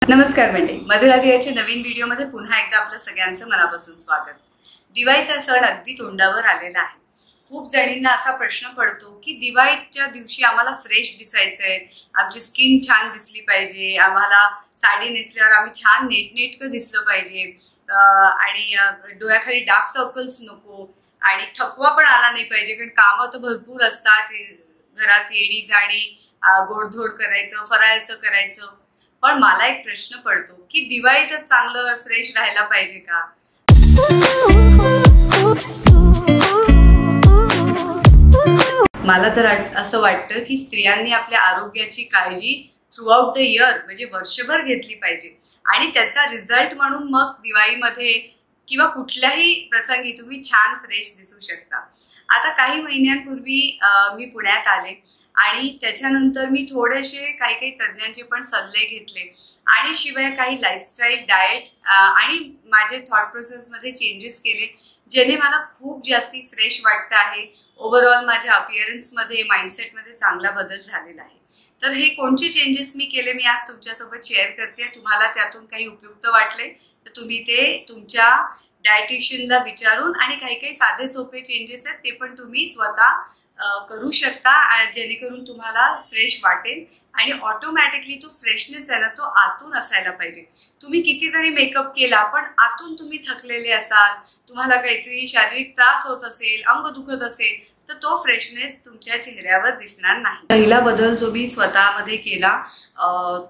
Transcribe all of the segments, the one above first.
नमस्कार मंडळी, मधुरा दिवाळीच्या नवीन व्हिडिओमध्ये पुन्हा एकदा आपलं सगळ्यांचं मनापासून स्वागत। दिवाळीचा सण अगदी तोंडावर आलेला आहे। खूप जणींना असा प्रश्न पडतो की दिवाळीच्या दिवशी आम्हाला फ्रेश दिसायचंय, आमची स्किन छान दिसली पाहिजे, आम्हाला साडी नेसल्यावर आम्ही छान नेटनेटकं दिसलं पाहिजे आणि डोळ्याखाली डार्क सर्कल्स नको आणि थकवा पण आला नाही पाहिजे, कारण कामं तर भरपूर असतात, घरात येणी जाणी, गोडधोड करायचं, फराळाचं करायचं। पण मला एक प्रश्न पडतो की दिवाळीतच चांगलं फ्रेश राहायला पाहिजे का? मला तर असं वाटतं की स्त्रियांनी आपल्या आरोग्याची काळजी थ्रू आउट द इयर म्हणजे वर्षभर घेतली पाहिजे आणि त्याचा रिझल्ट म्हणून मग दिवाळीमध्ये किंवा कुठल्याही प्रसंगी तुम्ही छान फ्रेश दिसू शकता। आता काही महिन्यांपूर्वी मी पुण्यात आले आणि त्याच्यानंतर मी थोडेसे काही तज्ञांचे पण सल्ले घेतले आणि शिवाय काही लाईफस्टाईल, डाएट आणि माझे थॉट प्रोसेसमध्ये चेंजेस केले, जेणे मला खूप जास्ती फ्रेश वाटतं आहे। ओव्हरऑल माझ्या अपीअरन्समध्ये, माइंडसेटमध्ये चांगला बदल झालेला आहे। तर हे कोणते चेंजेस मी केले मी आज तुमच्यासोबत शेअर करते। तुम्हाला त्यातून काही उपयुक्त वाटले तर तुम्ही ते तुमच्या डायटिशियनला विचारून आणि काही साधे सोपे चेंजेस आहेत ते पण तुम्ही स्वतः करू शकता, जेणेकरून तुम्हाला फ्रेश वाटेल आणि ऑटोमॅटिकली तो फ्रेशनेस आहे ना तो आतून असायला पाहिजे। तुम्ही किती जरी मेकअप केला पण आतून तुम्ही थकलेले असाल, तुम्हाला काहीतरी शारीरिक त्रास होत असेल, अंग दुखत असेल तर तो फ्रेशनेस तुमच्या चेहऱ्यावर दिसणार नाही। पहिला बदल जो मी स्वतःमध्ये केला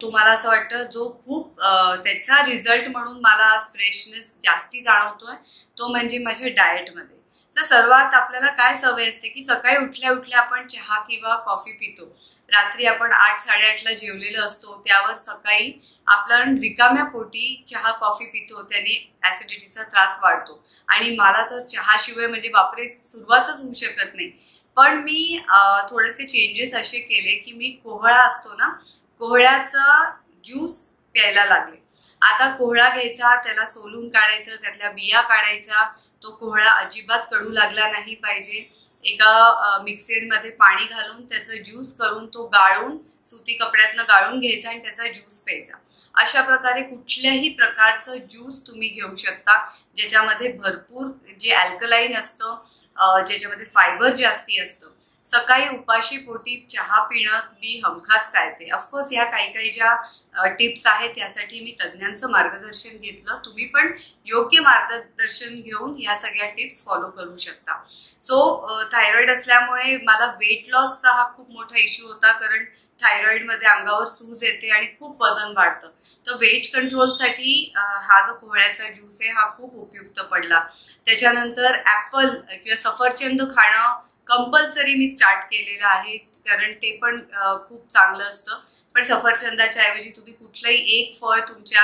तो मला असं वाटतं जो खूप त्याचा रिझल्ट म्हणून मला फ्रेशनेस जास्ती जाणवतोय तो म्हणजे माझ्या डाएटमध्ये। तर सर्वात आपल्याला काय सवय असते की सकाळी उठल्या उठल्या आपण चहा किंवा कॉफी पितो, रात्री आपण 8-8:30ला जेवलेलो असतो, त्यावर सकाळी आपण रिकाम्या पोटी चहा कॉफी पितो, त्याने ऍसिडिटीचा त्रास वाढतो आणि मला तर चहाशिवाय म्हणजे बापरे सुरुवातच होऊ शकत नाही। पण मी थोडेसे चेंजेस असे केले की मी कोहळा असतो ना, कोहळ्याचा ज्यूस प्यायला लागले। आता कोहळा घ्यायचा, त्याला सोलून काढायचं, त्यातल्या बिया काढायचा, तो कोहळा अजिबात कडू लागला नाही पाहिजे। एका मिक्सरमध्ये पाणी घालून त्याचं ज्यूस करून तो गाळून सुती कपड्यातनं गाळून घ्यायचा आणि त्याचा ज्यूस प्यायचा। अशा प्रकारे कुठल्याही प्रकारचं ज्यूस तुम्ही घेऊ शकता ज्याच्यामध्ये भरपूर जे अल्कलाइन असतं, ज्याच्यामध्ये फायबर जास्ती असतं। सकाळी उपाशी पोटी चहा पिणं मी हमखास टाळते। ऑफकोर्स ह्या काही ज्या टिप्स आहेत त्यासाठी मी तज्ञांचं मार्गदर्शन घेतलं, तुम्ही पण योग्य मार्गदर्शन घेऊन ह्या सगळ्या टिप्स फॉलो करू शकता। सो थायरॉइड असल्यामुळे मला वेट लॉसचा हा खूप मोठा इश्यू होता, कारण थायरॉइडमध्ये अंगावर सूज येते आणि खूप वजन वाढतं। तर वेट कंट्रोलसाठी हा जो कोहळ्याचा ज्यूस आहे हा खूप उपयुक्त पडला। त्याच्यानंतर ॲपल किंवा सफरचंद खाणं कंपल्सरी मी स्टार्ट केलेलं आहे, कारण ते पण खूप चांगलं असतं। पण सफरचंदाच्या ऐवजी तुम्ही कुठलंही एक फळ तुमच्या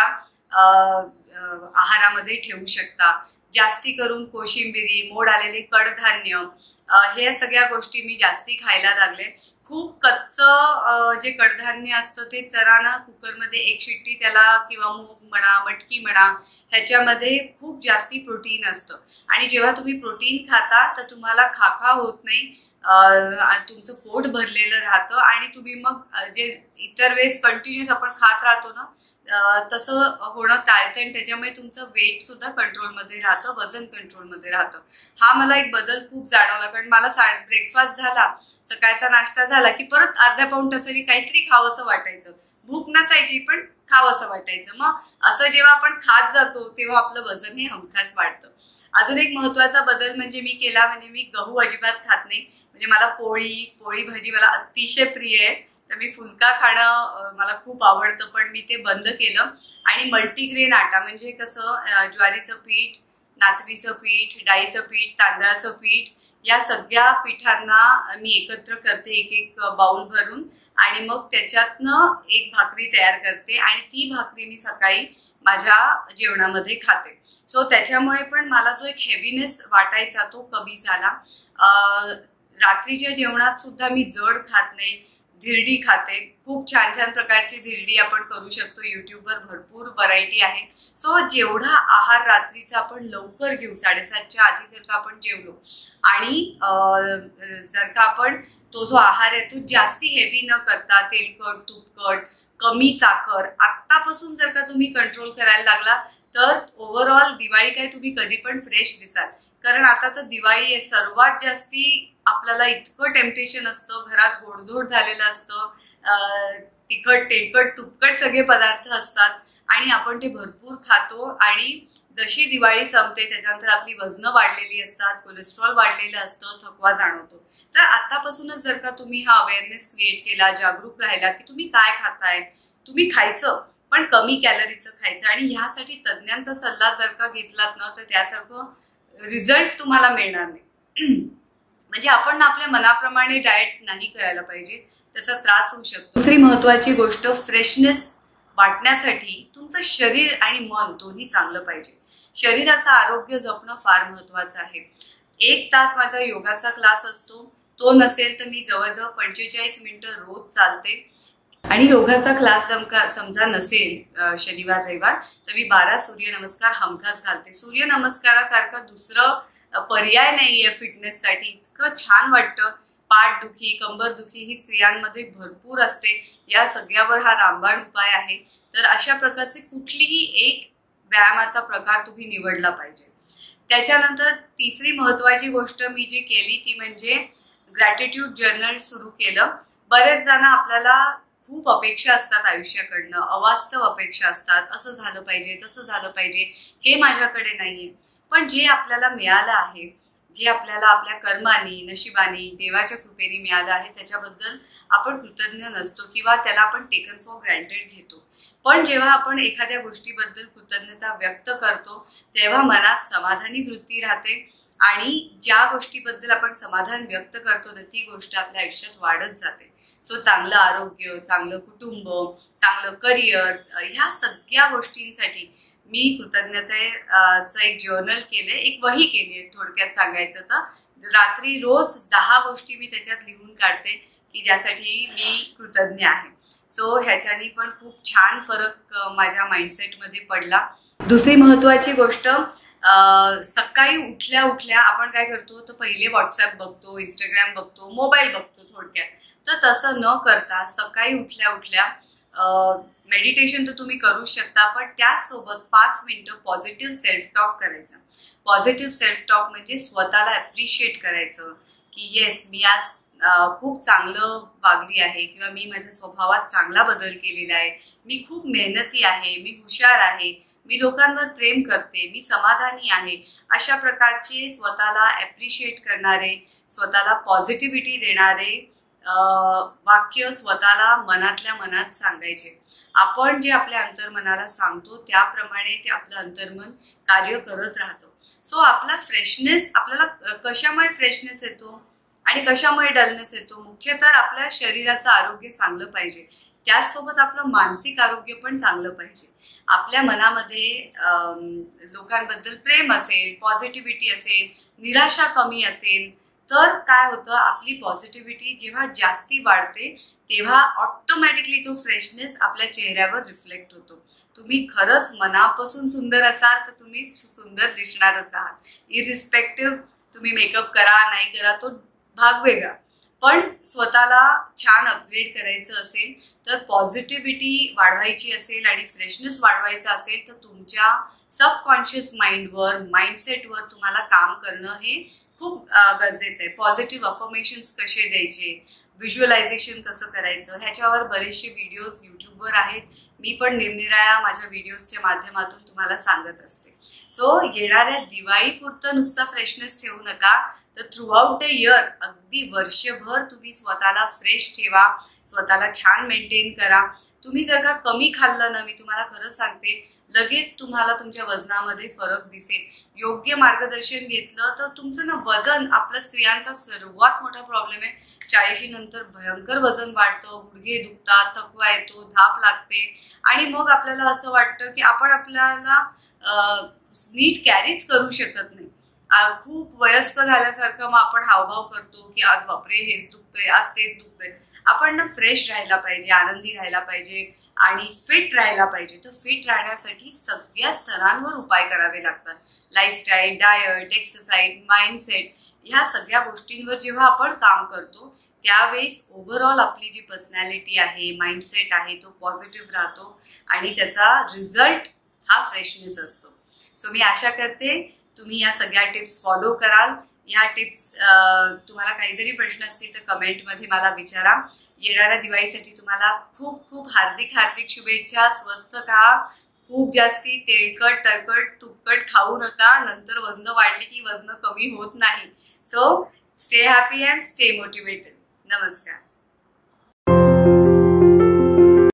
आहारामध्ये ठेवू शकता। जास्ती करून कोशिंबिरी, मोड आलेले कडधान्य, हे सगळ्या गोष्टी मी जास्ती खायला लागले। खूप कच्चं जे कडधान्य असतं ते जरा ना कुकरमध्ये एक शिट्टी त्याला, किंवा मूग म्हणा, मटकी म्हणा, ह्याच्यामध्ये खूप जास्ती प्रोटीन असतं आणि जेव्हा तुम्ही प्रोटीन खाता तर तुम्हाला खाखा होत नाही, तुमचं पोट भरलेलं राहतं आणि तुम्ही मग जे इतर वेळेस कंटिन्युअस आपण खात राहतो ना तसं होणं टाळतं आणि त्याच्यामुळे तुमचं वेट सुद्धा कंट्रोलमध्ये राहतं, वजन कंट्रोलमध्ये राहतं। हा मला एक बदल खूप जाणवला, कारण मला ब्रेकफास्ट झाला, सकाळचा नाश्ता झाला की परत अर्ध्या पाऊण तासांनी काहीतरी खावंसं वाटायचं, भूक नसायची पण खावंसं वाटायचं। मग असं जेव्हा आपण खात जातो तेव्हा आपलं वजन हे हमखास वाढतं। अजून एक महत्वाचा बदल म्हणजे मी केला म्हणजे मी गहू अजिबात खात नाही। म्हणजे मला पोळी भाजी मला अतिशय प्रिय आहे, तर मी फुलका खाणं मला खूप आवडतं, पण मी ते बंद केलं आणि मल्टीग्रेन आटा म्हणजे कसं ज्वारीचं पीठ, नाचणीचं पीठ, डाळीचं पीठ, तांदळाचं पीठ या सगळ्या पिठांना मी एकत्र करते एक बाउल भरून आणि मग त्याच्यातनं एक भाकरी तयार करते आणि ती भाकरी मी सकाळी माझ्या जेवणामध्ये खाते। सो त्याच्यामुळे पण मला जो एक हेवीनेस वाटायचा तो कमी झाला। रात्रीच्या जेवणात सुद्धा मी जड खात नाही, धिरडी खाते। खूप छान छान प्रकारची धिरडी आपण करू शकतो, यूट्यूबवर भरपूर व्हरायटी आहे। सो जेवढा आहार रात्रीचा आपण लवकर घेऊ, 7:30च्या आधी जर का आपण जेवलो आणि जर का आपण तो जो आहार आहे तो जास्ती हेवी न करता तेलकट, तुपकट, कमी साखर आत्तापासून जर का तुम्ही कंट्रोल करायला लागला तर ओव्हरऑल दिवाळी काय तुम्ही कधी पण फ्रेश दिसाल. कारण आता तर दिवाळी आहे, सर्वात जास्ती आपल्याला इतकं टेम्पटेशन असतं, घरात गोडधोड झालेलं असतं, तिखट तेलकट तुपकट सगळे पदार्थ असतात आणि आपण ते भरपूर खातो. आणि जशी दिवाळी संपते त्याच्यानंतर आपली वजनं वाढलेली असतात, कोलेस्ट्रॉल वाढलेलं असतं, थकवा जाणवतो. तर आतापासूनच जर का तुम्ही हा अवेअरनेस क्रिएट केला, जागरूक राहिला की तुम्ही काय खाताय, तुम्ही खायचं पण कमी कॅलरीचं खायचं आणि ह्यासाठी तज्ज्ञांचा सल्ला जर का घेतलात ना तर त्यासारखं रिझल्ट तुम्हाला मिळणार नाही. म्हणजे आपण आपल्या मनाप्रमाणे डाएट नाही करायला पाहिजे, त्याचा त्रास होऊ शकतो. दुसरी महत्वाची गोष्ट, फ्रेशनेस वाटण्यासाठी तुमचं शरीर आणि मन दोन्ही चांगलं पाहिजे. शरीराचं आरोग्य जपणं फार महत्वाचं आहे. 1 तास माझा योगाचा क्लास असतो, तो नसेल तर मी जवळजवळ 45 मिनिटं रोज चालते. आणि योगाचा क्लास समजा नसेल शनिवार रविवार तर मी 12 सूर्यनमस्कार हमखास घालते. सूर्यनमस्कारासारखा दुसरं पर्याय नाहीये फिटनेससाठी. इतकं छान वाटतं. पाठदुखी, कंबरदुखी ही स्त्रियांमध्ये भरपूर असते, या सगळ्यावर हा रामबाण उपाय आहे. तर अशा प्रकारचे कुठलीही एक व्यायामाचा प्रकार तुम्ही निवडला पाहिजे. त्याच्यानंतर तिसरी महत्वाची गोष्ट मी जी केली ती म्हणजे ग्रॅटिट्यूड जर्नल सुरू केलं. बरेच जण आपल्याला खूप अपेक्षा असतात आयुष्याकडनं, अवास्तव अपेक्षा असतात, असं झालं पाहिजे, तसं झालं पाहिजे, हे माझ्याकडे नाहीये. पण जे आपल्याला मिळालं आहे, जे आपल्याला आपल्या कर्मानी, नशिबानी, देवाच्या कृपेने मिळालं आहे त्याच्याबद्दल आपण कृतज्ञ नसतो किंवा त्याला आपण टेकन फॉर ग्रँटेड घेतो. पण जेव्हा आपण एखाद्या गोष्टीबद्दल कृतज्ञता व्यक्त करतो तेव्हा मनात समाधानी वृत्ती राहते आणि ज्या गोष्टीबद्दल आपण समाधान व्यक्त करतो ना ती गोष्ट आपल्या आयुष्यात वाढत जाते. सो चांगलं आरोग्य, चांगलं कुटुंब, चांगलं करिअर, ह्या सगळ्या गोष्टींसाठी मी कृतज्ञतेचं एक जर्नल केलंय, एक वही केली आहे. थोडक्यात सांगायचं तर रात्री रोज 10 गोष्टी मी त्याच्यात लिहून काढते की ज्यासाठी मी कृतज्ञ आहे. सो ह्याच्यानी पण खूप छान फरक माझ्या माइंडसेटमध्ये पडला. दुसरी महत्वाची गोष्ट, सकाळी उठल्या उठल्या आपण काय करतो तर पहिले व्हॉट्सअप बघतो, इंस्टाग्राम बघतो, मोबाईल बघतो थोडक्यात. तर तसं न करता सकाळी उठल्या उठल्या मेडिटेशन तर तुम्ही करू शकता, पण त्याचसोबत 5 मिनिटं पॉझिटिव्ह सेल्फ टॉक करायचा. पॉझिटिव्ह सेल्फ टॉक म्हणजे स्वतःला ॲप्रिशिएट करायचं की येस मी आज खूप चांगलं वागली आहे किंवा मी माझ्या स्वभावात चांगला बदल केलेला आहे, मी खूप मेहनती आहे, मी हुशार आहे, मी लोकांवर प्रेम करते, मी समाधानी आहे. अशा प्रकारचे स्वतःला ॲप्रिशिएट करणारे, स्वतःला पॉझिटिव्हिटी देणारे वाक्य स्वतःला मनातल्या मनात सांगायचे. आपण जे आपल्या अंतर्मनाला सांगतो त्याप्रमाणे ते आपलं अंतर्मन कार्य करत राहतं. सो आपला फ्रेशनेस, आपल्याला कशामुळे फ्रेशनेस येतो आणि कशामुळे डलनेस येतो, मुख्य तर आपल्या शरीराचं आरोग्य चांगलं पाहिजे, त्याचसोबत आपलं मानसिक आरोग्य पण चांगलं पाहिजे. आपल्या मनामध्ये लोकांबद्दल प्रेम असेल, पॉझिटिव्हिटी असेल, निराशा कमी असेल तर काय होतं, आपली पॉझिटिव्हिटी जेव्हा जास्ती वाढते तेव्हा ऑटोमॅटिकली तो फ्रेशनेस आपल्या चेहऱ्यावर रिफ्लेक्ट होतो. तुम्ही खरंच मनापासून सुंदर असाल तर तुम्ही सुंदर दिसणारच आहात. इरिस्पेक्टिव्ह तुम्ही मेकअप करा नाही करा तो भाग वेगळा, पण स्वतःला छान अपग्रेड करायचं असेल तर पॉझिटिव्हिटी वाढवायची असेल आणि फ्रेशनेस वाढवायचा असेल तर तुमच्या सबकॉन्शियस माइंडवर, माइंडसेटवर तुम्हाला काम करणं हे खूप गरजेचं आहे. पॉझिटिव्ह अफर्मेशन्स कसे द्यायचे, व्हिज्युअलायझेशन कसं करायचं, ह्याच्यावर बरेचसे व्हिडिओज यूट्यूबवर आहेत. मी पण निरनिराळ्या माझ्या व्हिडिओजच्या माध्यमातून तुम्हाला सांगत असते. सो येणाऱ्या दिवाळीपुरतं नुसता फ्रेशनेस ठेवू नका, तर थ्रूआउट द इयर अगदी वर्षभर तुम्ही स्वतःला फ्रेश ठेवा, स्वतःला छान मेंटेन करा. तुम्ही जर का कमी खाल्लं ना, मी तुम्हाला खरं सांगते लगेच तुम्हाला तुमच्या वजनामध्ये फरक दिसेल. योग्य मार्गदर्शन घेतलं तर तुमचं ना वजन, आपल्या स्त्रियांचा सर्वात मोठा प्रॉब्लेम आहे. 40 नंतर भयंकर वजन वाढतं, गुडघे दुखतात, थकवा येतो, धाप लागते आणि मग आपल्याला असं वाटतं की आपण आपल्याला नीट कॅरीच करू शकत नाही. खूप वयस्कर झाल्यासारखं मग आपण हावभाव करतो की आज बापरे हेच दुखतंय, आज तेच दुखतंय. आपण ना फ्रेश राहायला पाहिजे, आनंदी राहायला पाहिजे आणि फिट राहायला पाहिजे. तर फिट राहण्यासाठी सगळ्या स्तरांवर उपाय करावे लागतात. लाईफस्टाईल, डायट, एक्सरसाइज, माइंडसेट ह्या सगळ्या गोष्टींवर जेव्हा आपण काम करतो त्यावेळेस ओव्हरऑल आपली जी पर्सनॅलिटी आहे, माइंडसेट आहे, तो पॉझिटिव्ह राहतो आणि त्याचा रिझल्ट हा फ्रेशनेस असतो. सो मी आशा करते तुम्ही या सगळ्या टिप्स फॉलो कराल. ह्या टिप्स तुम्हाला काही जरी प्रश्न असतील तर कमेंटमध्ये मला विचारा. येणाऱ्या दिवाळीसाठी तुम्हाला खूप खूप हार्दिक शुभेच्छा. स्वस्थ खा, खूप जास्ती तेलकट तळकट तुपकट खाऊ नका, नंतर वजन वाढली की वजन कमी होत नाही. So stay happy and stay motivated. नमस्कार.